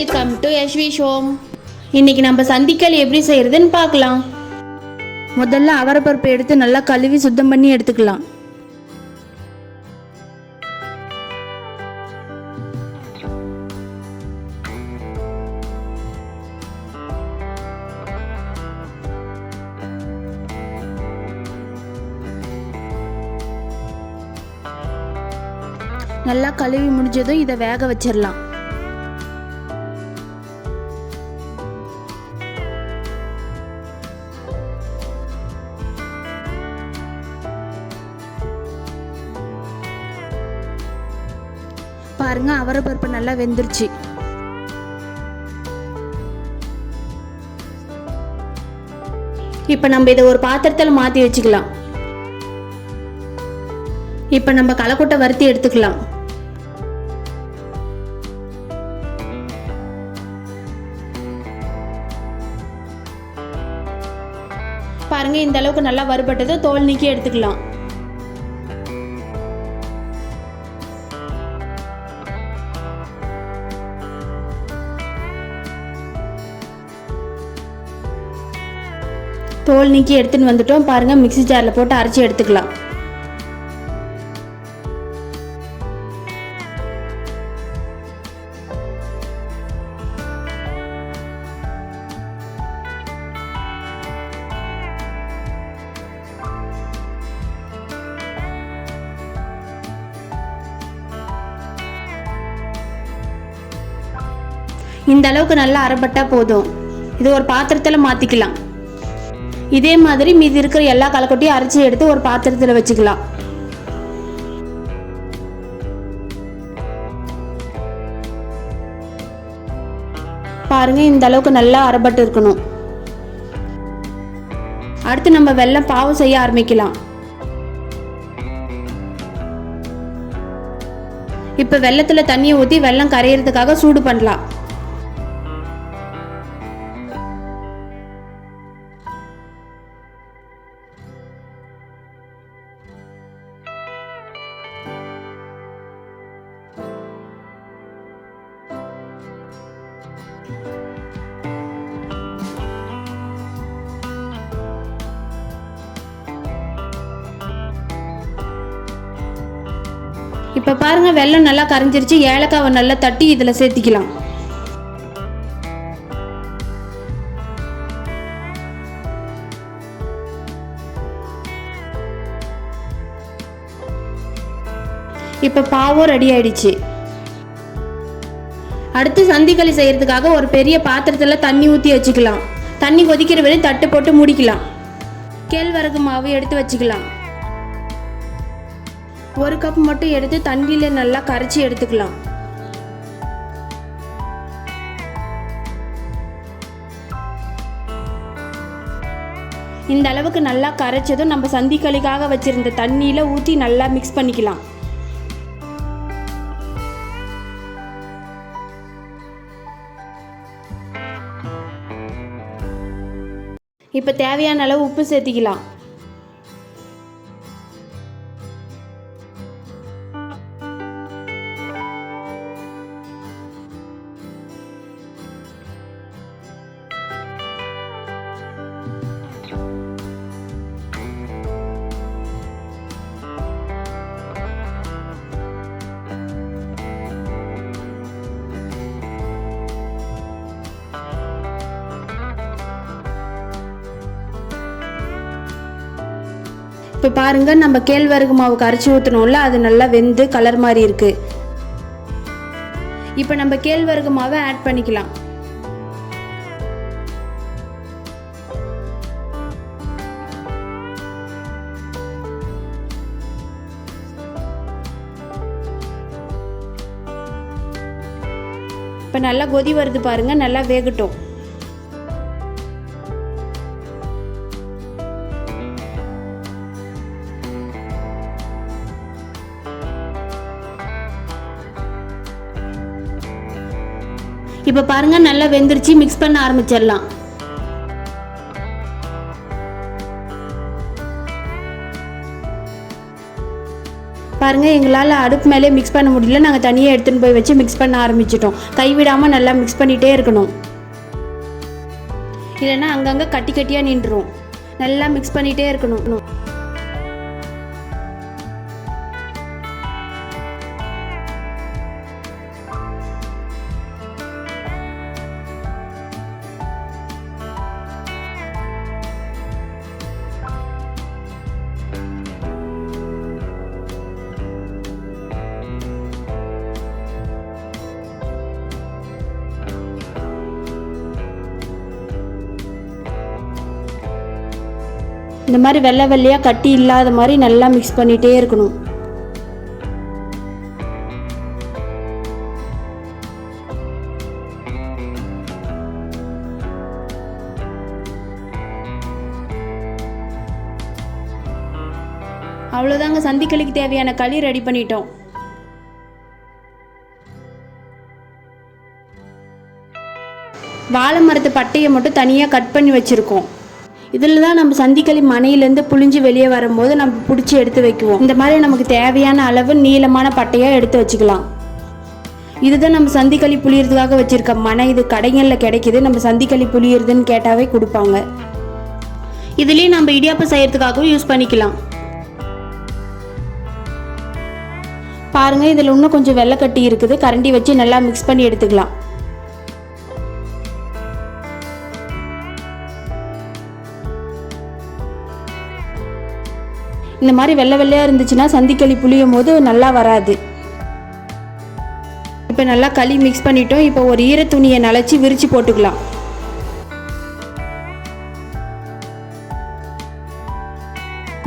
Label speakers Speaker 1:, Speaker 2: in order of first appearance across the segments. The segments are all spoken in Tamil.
Speaker 1: Welcome to யஷ்விஷ் home. இன்னைக்கு நம்ம சந்திக்கல் எப்படி செய்யறதுன்னு பார்க்கலாம். முதல்ல அவரைப்பருப்பு எடுத்து நல்லா கழுவி சுத்தம் பண்ணி எடுத்துக்கலாம். நல்லா கழுவி முடிஞ்சதும் இதை வேக வச்சிடலாம். பாருங்க, அவரைப்பருப்பு நல்லா வெந்துருச்சு. இப்போ நம்ம இதை ஒரு பாத்திரத்தில் மாற்றி வச்சுக்கலாம். இப்போ நம்ம களைக்கொட்டை வறுத்தி எடுத்துக்கலாம். பாருங்க, இந்த அளவுக்கு நல்லா வறுபட்டது தோல் நீக்கி எடுத்துக்கலாம். தோல் நீக்கி எடுத்துன்னு வந்துட்டோம். பாருங்க, மிக்ஸி ஜாரில் போட்டு அரைச்சி எடுத்துக்கலாம். இந்த அளவுக்கு நல்லா அரைப்பட்டா போதும். இது ஒரு பாத்திரத்தில் மாற்றிக்கலாம். இதே மாதிரி மீதி இருக்கிற எல்லா களைக்கொட்டையும் அரைச்சி எடுத்து ஒரு பாத்திரத்தில் வச்சுக்கலாம். பாருங்க, இந்த அளவுக்கு நல்லா அரைப்பட்டு இருக்கணும். அடுத்து நம்ம வெல்லம் பாவு செய்ய ஆரம்பிக்கலாம். இப்போ வெல்லத்தில் தண்ணியை ஊற்றி வெல்லம் கரையிறதுக்காக சூடு பண்ணலாம். இப்போ பாருங்க, வெல்லம் நல்லா கரைஞ்சிருச்சு. ஏலக்காவை நல்லா தட்டி இதில் சேர்த்திக்கலாம். இப்போ பாவும் ரெடி ஆயிடுச்சு. அடுத்து சந்திக்களி செய்யறதுக்காக ஒரு பெரிய பாத்திரத்தில் தண்ணி ஊற்றி வச்சுக்கலாம். தண்ணி கொதிக்கிற வரை தட்டு போட்டு மூடிக்கலாம். கேழ்வரகு மாவு எடுத்து வச்சுக்கலாம். ஒரு கப் மட்டும் எடுத்து தண்ணியில் நல்லா கரைச்சி எடுத்துக்கலாம். இந்த அளவுக்கு நல்லா கரைச்சதும் நம்ம சந்திக்களிக்காக வச்சிருந்த தண்ணியில் ஊற்றி நல்லா மிக்ஸ் பண்ணிக்கலாம். இப்போ தேவையான அளவு உப்பு சேர்த்திக்கலாம். இப்போ பாருங்க, நம்ம கேழ்வரகு மாவு கரைச்சி ஊற்றணும்ல, அது நல்லா வெந்து கலர் மாதிரி இருக்கு. இப்போ நம்ம கேழ்வரகு மாவை ஆட் பண்ணிக்கலாம். இப்போ நல்லா கொதி வருது பாருங்க, நல்லா வேகட்டும். இப்போ பாருங்க, நல்லா வெந்துருச்சு. மிக்ஸ் பண்ண ஆரம்பிச்சிடலாம். பாருங்கள், எங்களால் அடுப்பு மேலே மிக்ஸ் பண்ண முடியல. நாங்கள் தனியாக எடுத்துகிட்டு போய் வச்சு மிக்ஸ் பண்ண ஆரம்பிச்சிட்டோம். கைவிடாமல் நல்லா மிக்ஸ் பண்ணிகிட்டே இருக்கணும், இல்லைன்னா அங்கங்கே கட்டி கட்டியாக நின்றுடும். நல்லா மிக்ஸ் பண்ணிகிட்டே இருக்கணும். இந்த மாதிரி வெள்ளை வெள்ளையாக கட்டி இல்லாத மாதிரி நல்லா மிக்ஸ் பண்ணிகிட்டே இருக்கணும். அவ்வளோதாங்க, சந்திக்களிக்கு தேவையான களி ரெடி பண்ணிட்டோம். வாழை மரத்து பட்டையை மட்டும் தனியாக கட் பண்ணி வச்சுருக்கோம். இதில் தான் நம்ம சந்திக்களி மனையிலேருந்து புழிஞ்சு வெளியே வரும்போது நம்ம பிடிச்சி எடுத்து வைக்குவோம். இந்த மாதிரி நமக்கு தேவையான அளவு நீளமான பட்டையாக எடுத்து வச்சுக்கலாம். இதுதான் நம்ம சந்திக்களி புளியறதுக்காக வச்சுருக்க மனை. இது கடைகளில் கிடைக்கிது. நம்ம சந்திக்களி புளியறதுன்னு கேட்டாவே கொடுப்பாங்க. இதுலேயும் நம்ம இடியாப்பம் செய்கிறதுக்காகவும் யூஸ் பண்ணிக்கலாம். பாருங்கள், இதில் இன்னும் கொஞ்சம் வெள்ளை கட்டி இருக்குது. கரண்டி வச்சு நல்லா மிக்ஸ் பண்ணி எடுத்துக்கலாம். இந்த மாதிரி வெள்ளை வெள்ளையாக இருந்துச்சுன்னா சந்திக்களி புளியும் போது நல்லா வராது. இப்போ நல்லா களி மிக்ஸ் பண்ணிட்டோம். இப்போ ஒரு ஈர துணியை நனைச்சி விரித்து போட்டுக்கலாம்.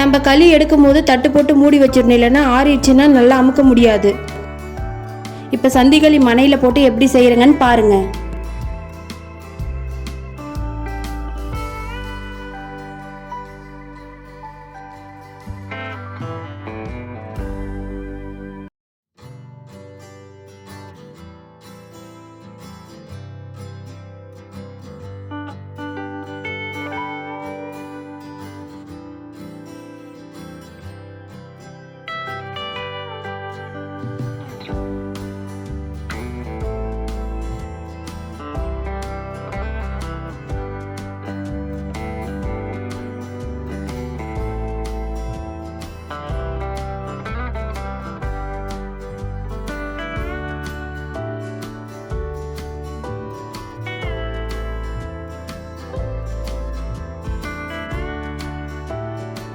Speaker 1: நம்ம களி எடுக்கும் போது தட்டு போட்டு மூடி வச்சிடணும், இல்லைன்னா ஆறிடுச்சுன்னா நல்லா அமுக்க முடியாது. இப்போ சந்திக்களி மனையில் போட்டு எப்படி செய்கிறேங்கன்னு பாருங்கள்.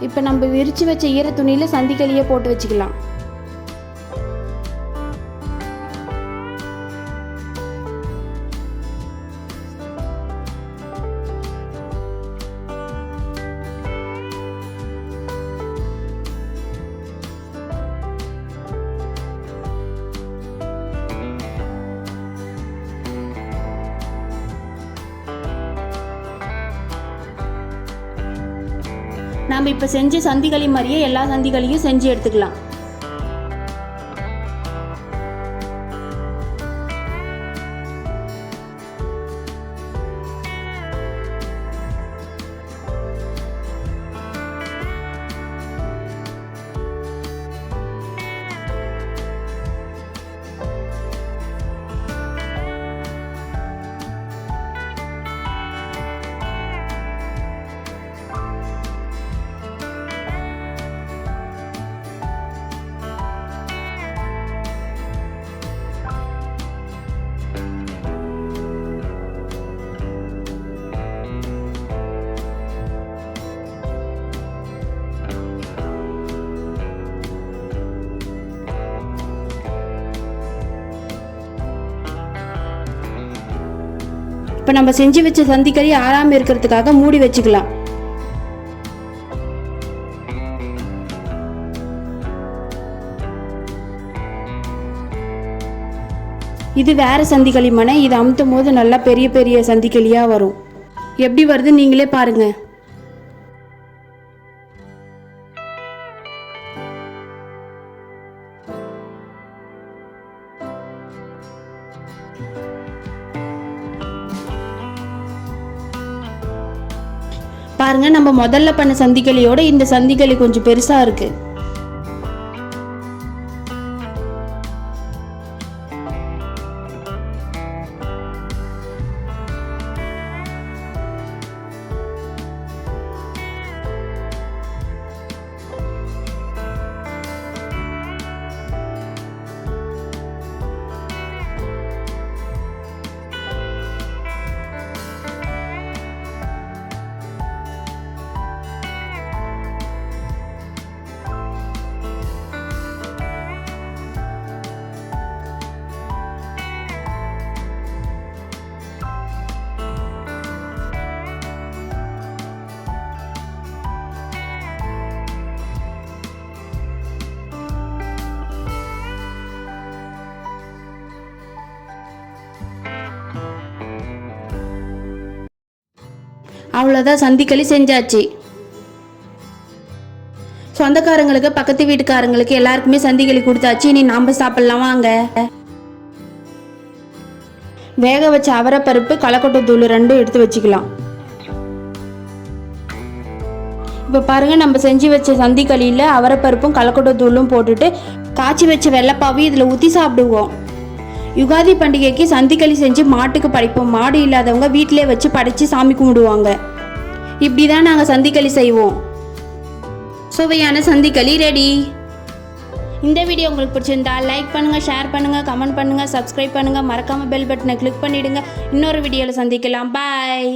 Speaker 1: இப்போ நம்ம விரித்து வச்ச ஈர துணியில் சந்திக்களியை போட்டு வச்சுக்கலாம். நாம் இப்போ செஞ்ச சந்திக்களி மாதிரியே எல்லா சந்திகளையும் செஞ்சு எடுத்துக்கலாம். இப்போ நம்ம செஞ்சு வச்ச சந்திக்களி ஆறாமல் இருக்கிறதுக்காக மூடி வச்சுக்கலாம். இது வேற சந்திக்களி மனை. இது அமுத்தும் போது நல்லா பெரிய பெரிய சந்திக்களியாக வரும். எப்படி வருது நீங்களே பாருங்க. பாருங்க, நம்ம முதல்ல பண்ண சந்திக்களியோட இந்த சந்திக்களி கொஞ்சம் பெருசா இருக்கு. அவ்வளோதான், சந்திக்களி செஞ்சாச்சு. சொந்தக்காரங்களுக்கு, பக்கத்து வீட்டுக்காரங்களுக்கு எல்லாருக்குமே சந்திக்களி கொடுத்தாச்சு. இனி நாம் சாப்பிட்லாம் வாங்க. வேக வச்ச அவரைப்பருப்பு, கலக்கொட்டை தூள் ரெண்டும் எடுத்து வச்சுக்கலாம். இப்போ பாருங்கள், நம்ம செஞ்சு வச்ச சந்திக்களியில் அவரைப்பருப்பும் கலக்கொட்டை தூளும் போட்டுட்டு காய்ச்சி வச்ச வெள்ளைப்பாவையும் இதில் ஊற்றி சாப்பிடுவோம். யுகாதி பண்டிகைக்கு சந்திக்களி செஞ்சு மாட்டுக்கு படைப்போம். மாடு இல்லாதவங்க வீட்டிலே வச்சு படைச்சி சாமி கும்பிடுவாங்க. இப்படி தான் நாங்கள் சந்திக்களி செய்வோம். சுவையான சந்திக்களி ரெடி. இந்த வீடியோ உங்களுக்கு பிடிச்சிருந்தா லைக் பண்ணுங்கள், ஷேர் பண்ணுங்கள், கமெண்ட் பண்ணுங்கள், சப்ஸ்கிரைப் பண்ணுங்கள். மறக்காமல் பெல் பட்டனை கிளிக் பண்ணிவிடுங்க. இன்னொரு வீடியோவில் சந்திக்கலாம். பாய்.